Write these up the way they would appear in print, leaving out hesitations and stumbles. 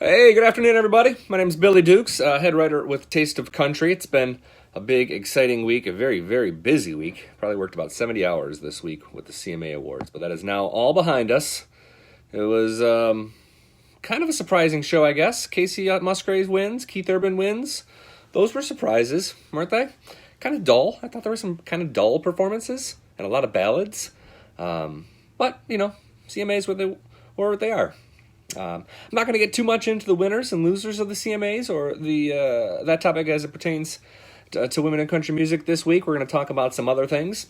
Hey, good afternoon, everybody. My name's Billy Dukes, head writer with Taste of Country. It's been a big, exciting week, a very, very busy week. Probably worked about 70 hours this week with the CMA Awards, but that is now all behind us. It was kind of a surprising show, I guess. Casey Musgraves wins, Keith Urban wins. Those were surprises, weren't they? Kind of dull. I thought there were some kind of dull performances and a lot of ballads. But, CMAs what they are. I'm not going to get too much into the winners and losers of the CMAs or that topic as it pertains to women in country music this week. We're going to talk about some other things,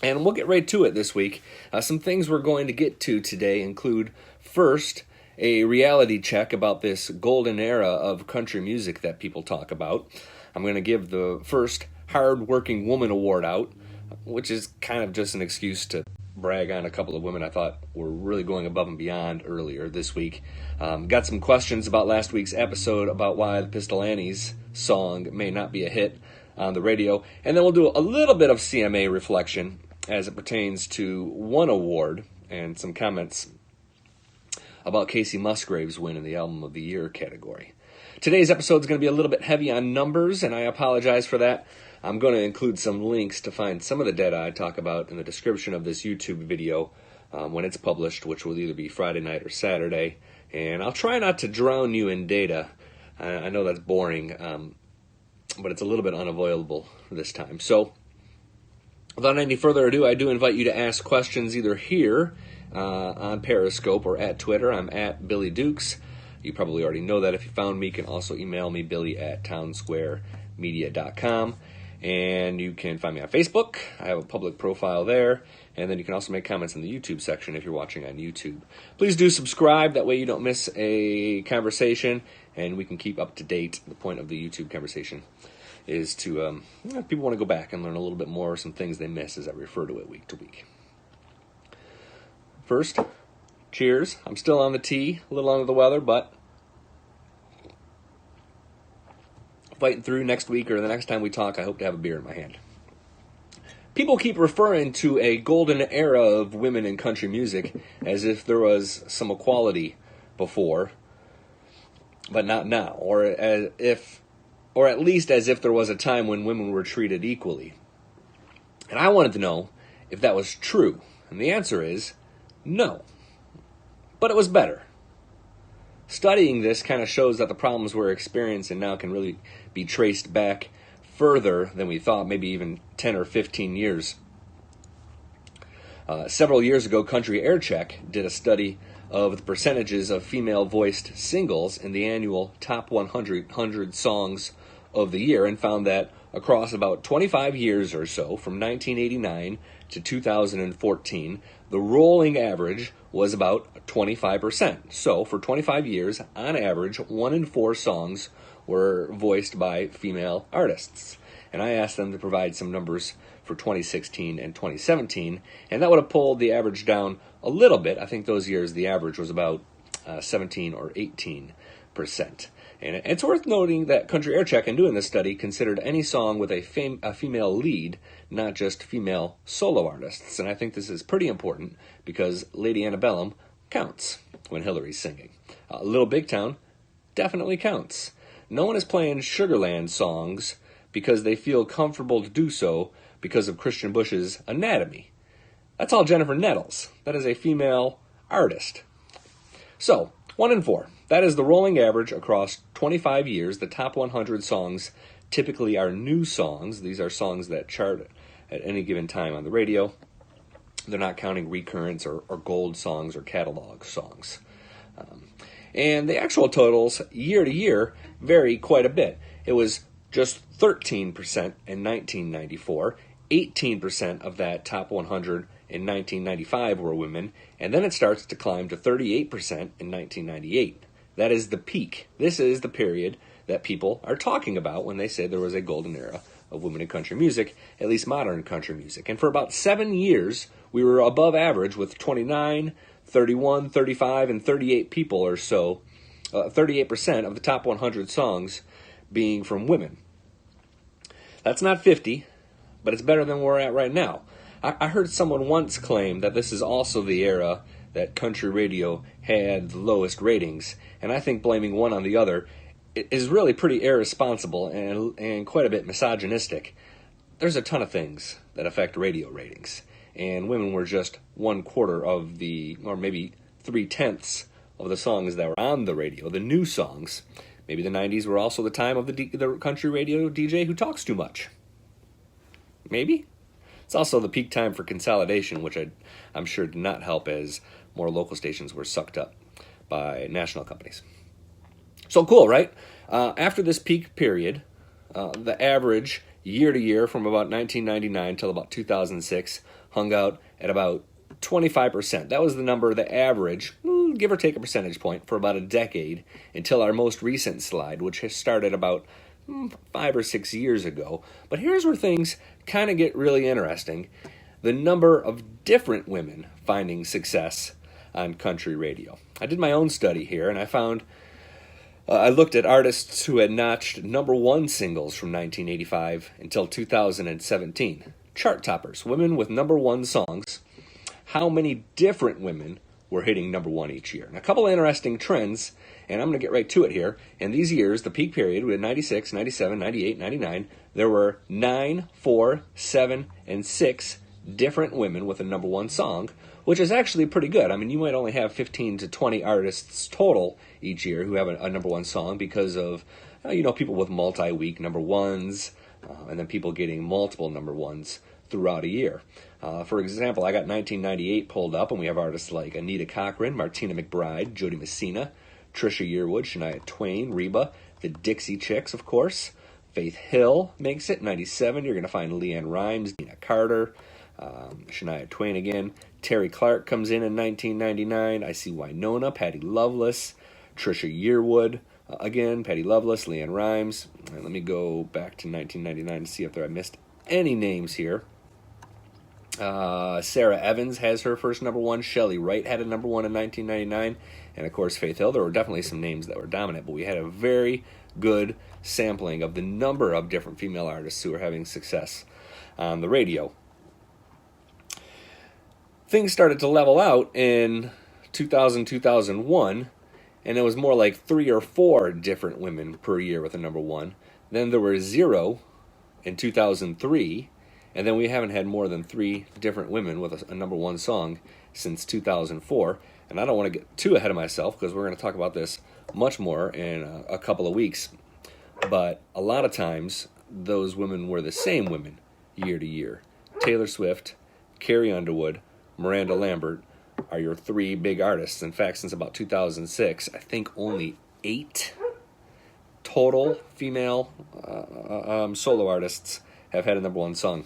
and we'll get right to it this week. Some things we're going to get to today include, first, a reality check about this golden era of country music that people talk about. I'm going to give the first Hard Working Woman Award out, which is kind of just an excuse to brag on a couple of women I thought were really going above and beyond earlier this week. Got some questions about last week's episode about why the Pistol Annie's song may not be a hit on the radio. And then we'll do a little bit of CMA reflection as it pertains to one award and some comments about Casey Musgraves' win in the Album of the Year category. Today's episode is going to be a little bit heavy on numbers, and I apologize for that. I'm going to include some links to find some of the data I talk about in the description of this YouTube video when it's published, which will either be Friday night or Saturday. And I'll try not to drown you in data. I know that's boring, but it's a little bit unavoidable this time. So, without any further ado, I do invite you to ask questions either here on Periscope or at Twitter. I'm at Billy Dukes. You probably already know that if you found me. You can also email me, billy@townsquaremedia.com. And you can find me on Facebook. I have a public profile there. And then you can also make comments in the YouTube section if you're watching on YouTube. Please do subscribe. That way you don't miss a conversation. And we can keep up to date. The point of the YouTube conversation is to, people want to go back and learn a little bit more, some things they miss as I refer to it week to week. First, cheers. I'm still on the tea, a little under the weather, but fighting through. Next week or the next time we talk, I hope to have a beer in my hand. People keep referring to a golden era of women in country music as if there was some equality before, but not now, or at least as if there was a time when women were treated equally. And I wanted to know if that was true, and the answer is no. But it was better. Studying this kind of shows that the problems we're experiencing now can really be traced back further than we thought, maybe even 10 or 15 years. Several years ago, Country Aircheck did a study of the percentages of female-voiced singles in the annual Top 100 Songs of the Year and found that across about 25 years or so, from 1989 to 2014, the rolling average was about 25%. So, for 25 years, on average, 1 in 4 songs were voiced by female artists. And I asked them to provide some numbers for 2016 and 2017, and that would have pulled the average down a little bit. I think those years the average was about 17 or 18%. And it's worth noting that Country Aircheck, in doing this study, considered any song with a female lead, not just female solo artists. And I think this is pretty important because Lady Antebellum counts when Hillary's singing. Little Big Town definitely counts. No one is playing Sugarland songs because they feel comfortable to do so because of Christian Bush's Anatomy. That's all Jennifer Nettles. That is a female artist. So, 1 in 4. That is the rolling average across 25 years. The top 100 songs typically are new songs. These are songs that chart at any given time on the radio. They're not counting recurrence or gold songs or catalog songs. And the actual totals year to year vary quite a bit. It was just 13% in 1994. 18% of that top 100 in 1995 were women, and then it starts to climb to 38% in 1998. That is the peak. This is the period that people are talking about when they say there was a golden era of women in country music, at least modern country music. And for about 7 years, we were above average with 29, 31, 35, and 38 people or so, 38% of the top 100 songs being from women. That's not 50, but it's better than where we're at right now. I heard someone once claim that this is also the era that country radio had the lowest ratings, and I think blaming one on the other is really pretty irresponsible and quite a bit misogynistic. There's a ton of things that affect radio ratings, and women were just 1/4 of the, or maybe 3/10 of the songs that were on the radio, the new songs. Maybe the 90s were also the time of the country radio DJ who talks too much. Maybe. It's also the peak time for consolidation, which I'm sure did not help as more local stations were sucked up by national companies. So cool, right? After this peak period, the average year to year from about 1999 till about 2006 hung out at about 25%. That was the number, the average, give or take a percentage point, for about a decade until our most recent slide, which has started about 5 or 6 years ago. But here's where things kind of get really interesting. The number of different women finding success on country radio. I did my own study here, and I found I looked at artists who had notched #1 singles from 1985 until 2017. Chart toppers, women with #1 songs. How many different women were hitting #1 each year? And a couple of interesting trends, and I'm going to get right to it here. In these years, the peak period, we had 96, 97, 98, 99, there were 9, 4, 7, and 6 different women with a #1 song, which is actually pretty good. I mean, you might only have 15 to 20 artists total each year who have a #1 song because of, people with multi-week #1s, and then people getting multiple #1s throughout a year. For example, I got 1998 pulled up, and we have artists like Anita Cochran, Martina McBride, Jody Messina, Trisha Yearwood, Shania Twain, Reba, the Dixie Chicks, of course. Faith Hill makes it. 97, you're going to find Leanne Rimes, Dina Carter, Shania Twain again. Terry Clark comes in 1999. I see Winona, Patty Loveless, Trisha Yearwood, again, Patty Loveless, Leanne Rimes. And let me go back to 1999 to see if I missed any names here. Sarah Evans has her first #1. Shelley Wright had a #1 in 1999. And of course, Faith Hill. There were definitely some names that were dominant, but we had a very good sampling of the number of different female artists who were having success on the radio. Things started to level out in 2000, 2001, and it was more like 3 or 4 different women per year with a #1. Then there were 0 in 2003, and then we haven't had more than 3 different women with a #1 song since 2004. And I don't want to get too ahead of myself because we're going to talk about this much more in a couple of weeks. But a lot of times, those women were the same women year to year. Taylor Swift, Carrie Underwood, Miranda Lambert are your 3 big artists. In fact, since about 2006, I think only 8 total female solo artists have had a #1 song.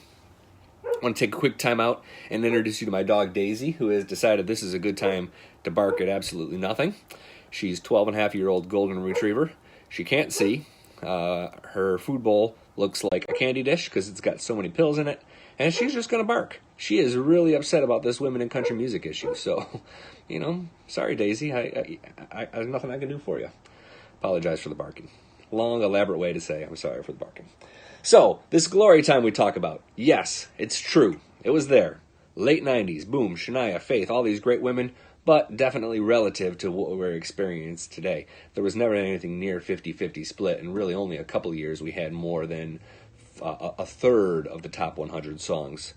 I want to take a quick time out and introduce you to my dog Daisy, who has decided this is a good time to bark at absolutely nothing. She's 12-and-a-half-year-old golden retriever. She can't see. Her food bowl looks like a candy dish because it's got so many pills in it, and she's just going to bark. She is really upset about this women in country music issue. So, sorry, Daisy. There's nothing I can do for you. Apologize for the barking. Long, elaborate way to say I'm sorry for the barking. So, this glory time we talk about, yes, it's true. It was there. Late 90s, boom, Shania, Faith, all these great women, but definitely relative to what we're experiencing today. There was never anything near 50-50 split, and really only a couple of years we had more than a third of the top 100 songs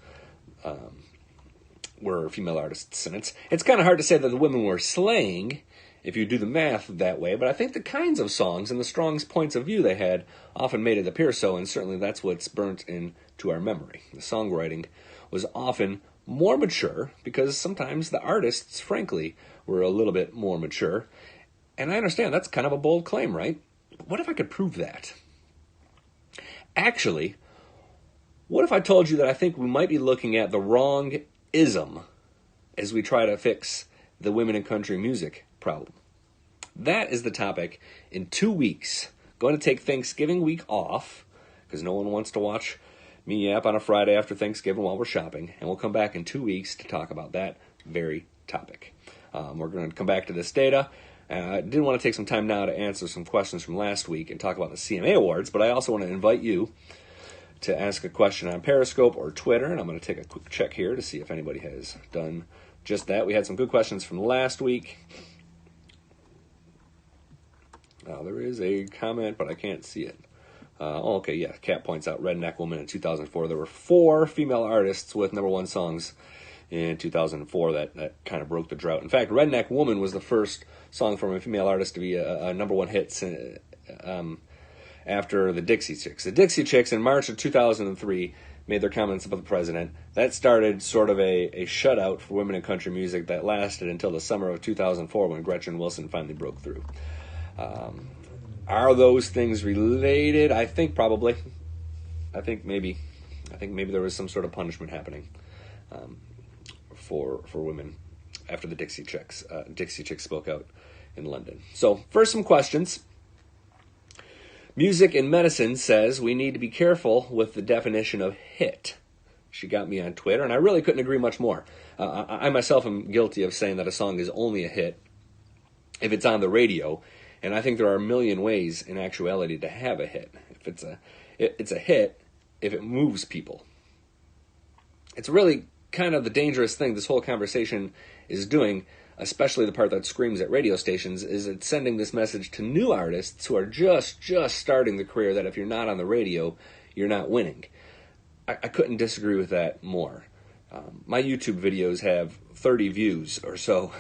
were female artists. And it's kind of hard to say that the women were slaying if you do the math that way, but I think the kinds of songs and the strong points of view they had often made it appear so, and certainly that's what's burnt into our memory. The songwriting was often more mature because sometimes the artists, frankly, were a little bit more mature. And I understand that's kind of a bold claim, right? But what if I could prove that? Actually, what if I told you that I think we might be looking at the wrong ism as we try to fix the women in country music problem? That is the topic in 2 weeks. Going to take Thanksgiving week off because no one wants to watch me yap on a Friday after Thanksgiving while we're shopping, and we'll come back in 2 weeks to talk about that very topic. We're going to come back to this data. I did want to take some time now to answer some questions from last week and talk about the CMA Awards, but I also want to invite you to ask a question on Periscope or Twitter, and I'm going to take a quick check here to see if anybody has done just that. We had some good questions from last week. There is a comment, but I can't see it. Okay, yeah. Kat points out Redneck Woman in 2004. There were 4 female artists with number 1 songs in 2004 that kind of broke the drought. In fact, Redneck Woman was the first song from a female artist to be a number 1 hit after the Dixie Chicks. The Dixie Chicks in March of 2003 made their comments about the president. That started sort of a shutout for women in country music that lasted until the summer of 2004 when Gretchen Wilson finally broke through. Are those things related? I think probably. I think maybe there was some sort of punishment happening for women after the Dixie Chicks spoke out in London. So first, some questions. Music in Medicine says we need to be careful with the definition of hit. She got me on Twitter, and I really couldn't agree much more. I myself am guilty of saying that a song is only a hit if it's on the radio, and I think there are a million ways in actuality to have a hit. If it's a hit if it moves people. It's really kind of the dangerous thing this whole conversation is doing, especially the part that screams at radio stations, is it's sending this message to new artists who are just starting the career that if you're not on the radio, you're not winning. I couldn't disagree with that more. My YouTube videos have 30 views or so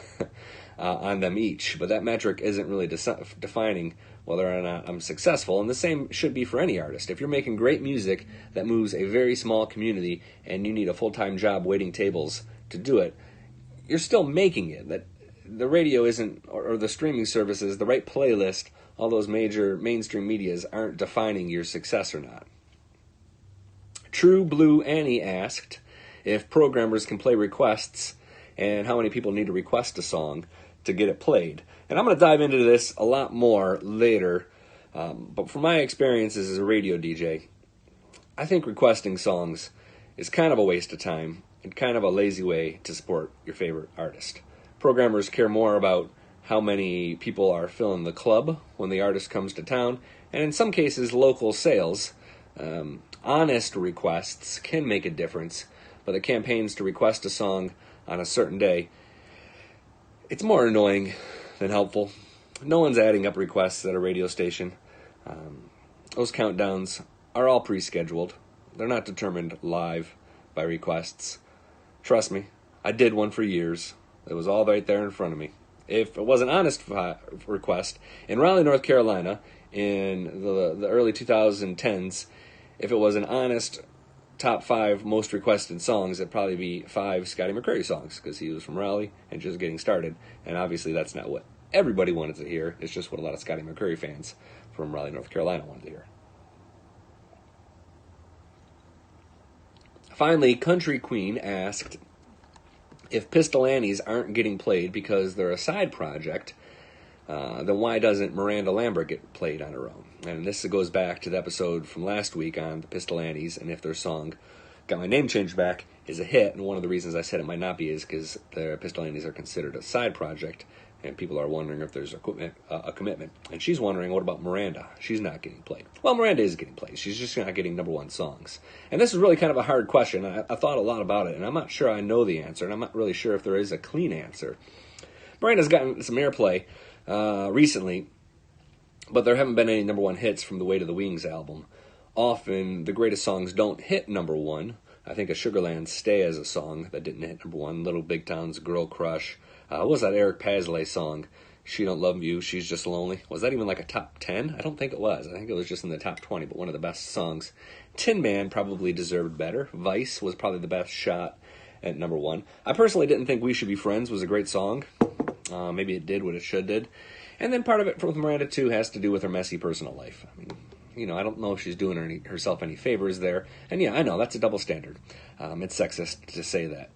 on them each, but that metric isn't really defining whether or not I'm successful, and the same should be for any artist. If you're making great music that moves a very small community and you need a full-time job waiting tables to do it, you're still making it. That the radio isn't, or the streaming services, the right playlist, all those major mainstream medias aren't defining your success or not. True Blue Annie asked if programmers can play requests and how many people need to request a song to get it played. And I'm going to dive into this a lot more later, but from my experiences as a radio DJ, I think requesting songs is kind of a waste of time and kind of a lazy way to support your favorite artist. Programmers care more about how many people are filling the club when the artist comes to town, and in some cases, local sales. Honest requests can make a difference, but the campaigns to request a song on a certain day, it's more annoying than helpful. No one's adding up requests at a radio station. Those countdowns are all pre-scheduled. They're not determined live by requests. Trust me, I did one for years. It was all right there in front of me. If it was an honest request, in Raleigh, North Carolina, in the early 2010s, if it was an honest top 5 most requested songs, it'd probably be 5 Scotty McCreery songs, because he was from Raleigh and just getting started. And obviously that's not what everybody wanted to hear. It's just what a lot of Scotty McCreery fans from Raleigh, North Carolina wanted to hear. Finally, Country Queen asked if Pistol Annies aren't getting played because they're a side project, then why doesn't Miranda Lambert get played on her own? And this goes back to the episode from last week on the Pistol Annies, and if their song Got My Name Changed Back is a hit, and one of the reasons I said it might not be is because the Pistol Annies are considered a side project, and people are wondering if there's a commitment. And she's wondering, what about Miranda? She's not getting played. Well, Miranda is getting played. She's just not getting number 1 songs. And this is really kind of a hard question. I thought a lot about it, and I'm not sure I know the answer, and I'm not really sure if there is a clean answer. Miranda's gotten some airplay recently, but there haven't been any number 1 hits from the Weight of the Wings album. Often, the greatest songs don't hit number 1. I think a Sugarland Stay as a song that didn't hit number 1. Little Big Town's Girl Crush. What was that Eric Paslay song? She Don't Love You, She's Just Lonely. Was that even like a top 10? I don't think it was. I think it was just in the top 20, but one of the best songs. Tin Man probably deserved better. Vice was probably the best shot at number 1. I personally didn't think We Should Be Friends was a great song. Maybe it did what it should did. And then part of it with Miranda, too, has to do with her messy personal life. I mean, I don't know if she's doing herself any favors there. And yeah, I know, that's a double standard. It's sexist to say that.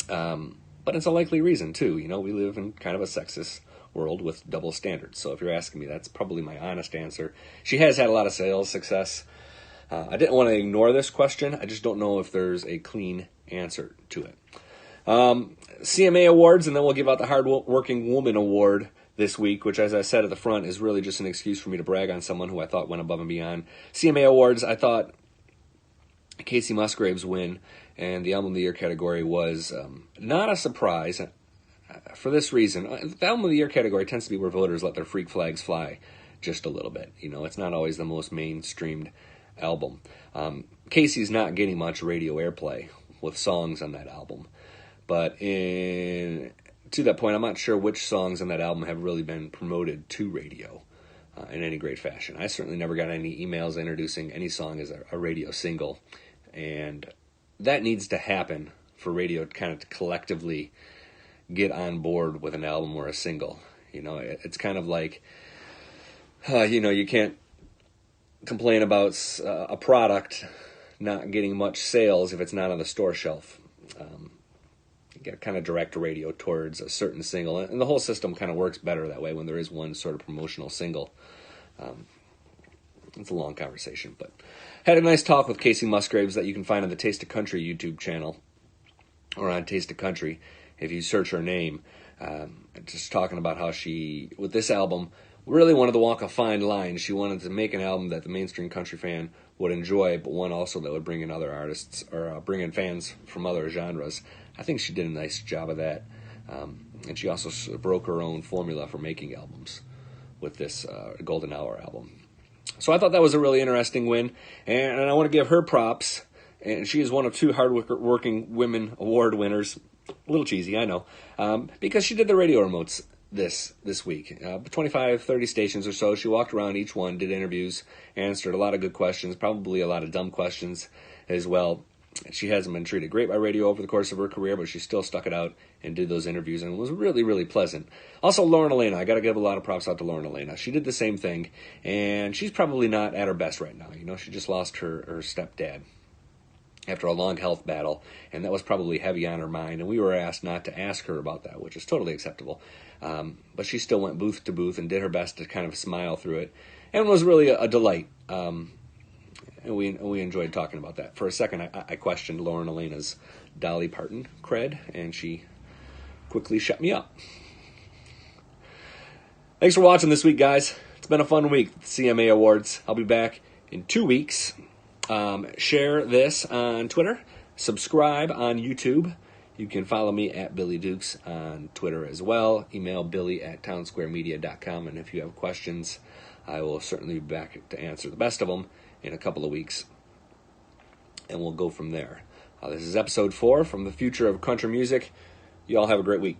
But it's a likely reason, too. We live in kind of a sexist world with double standards. So if you're asking me, that's probably my honest answer. She has had a lot of sales success. I didn't want to ignore this question. I just don't know if there's a clean answer to it. CMA Awards, and then we'll give out the Hard Working Woman Award this week, which, as I said at the front, is really just an excuse for me to brag on someone who I thought went above and beyond. CMA Awards, I thought Casey Musgrave's win and the Album of the Year category was not a surprise for this reason. The Album of the Year category tends to be where voters let their freak flags fly just a little bit. It's not always the most mainstreamed album. Casey's not getting much radio airplay with songs on that album. But to that point, I'm not sure which songs on that album have really been promoted to radio in any great fashion. I certainly never got any emails introducing any song as a radio single. And that needs to happen for radio kind of to collectively get on board with an album or a single. It's kind of like, you can't complain about a product not getting much sales if it's not on the store shelf. You got to kind of direct radio towards a certain single, and the whole system kind of works better that way when there is one sort of promotional single. It's a long conversation, but had a nice talk with Casey Musgraves that you can find on the Taste of Country YouTube channel, or on Taste of Country if you search her name. Just talking about how she, with this album, really wanted to walk a fine line. She wanted to make an album that the mainstream country fan would enjoy, but one also that would bring in other artists, or bring in fans from other genres. I think she did a nice job of that. And she also broke her own formula for making albums with this Golden Hour album. So I thought that was a really interesting win, and I want to give her props. And she is one of 2 hard-working women award winners. A little cheesy, I know, because she did the radio remotes this week. 25, 30 stations or so. She walked around each one, did interviews, answered a lot of good questions, probably a lot of dumb questions as well. She hasn't been treated great by radio over the course of her career, but she still stuck it out and did those interviews, and it was really, really pleasant. Also, Lauren Elena. I got to give a lot of props out to Lauren Elena. She did the same thing, and she's probably not at her best right now. She just lost her stepdad after a long health battle, and that was probably heavy on her mind, and we were asked not to ask her about that, which is totally acceptable. But she still went booth to booth and did her best to kind of smile through it, and it was really a delight. And we enjoyed talking about that. For a second, I questioned Lauren Elena's Dolly Parton cred, and she quickly shut me up. Thanks for watching this week, guys. It's been a fun week, the CMA Awards. I'll be back in 2 weeks. Share this on Twitter. Subscribe on YouTube. You can follow me at Billy Dukes on Twitter as well. Email billy@townsquaremedia.com. And if you have questions, I will certainly be back to answer the best of them in a couple of weeks, and we'll go from there. This is episode 4 from the Future of Country Music. You all have a great week.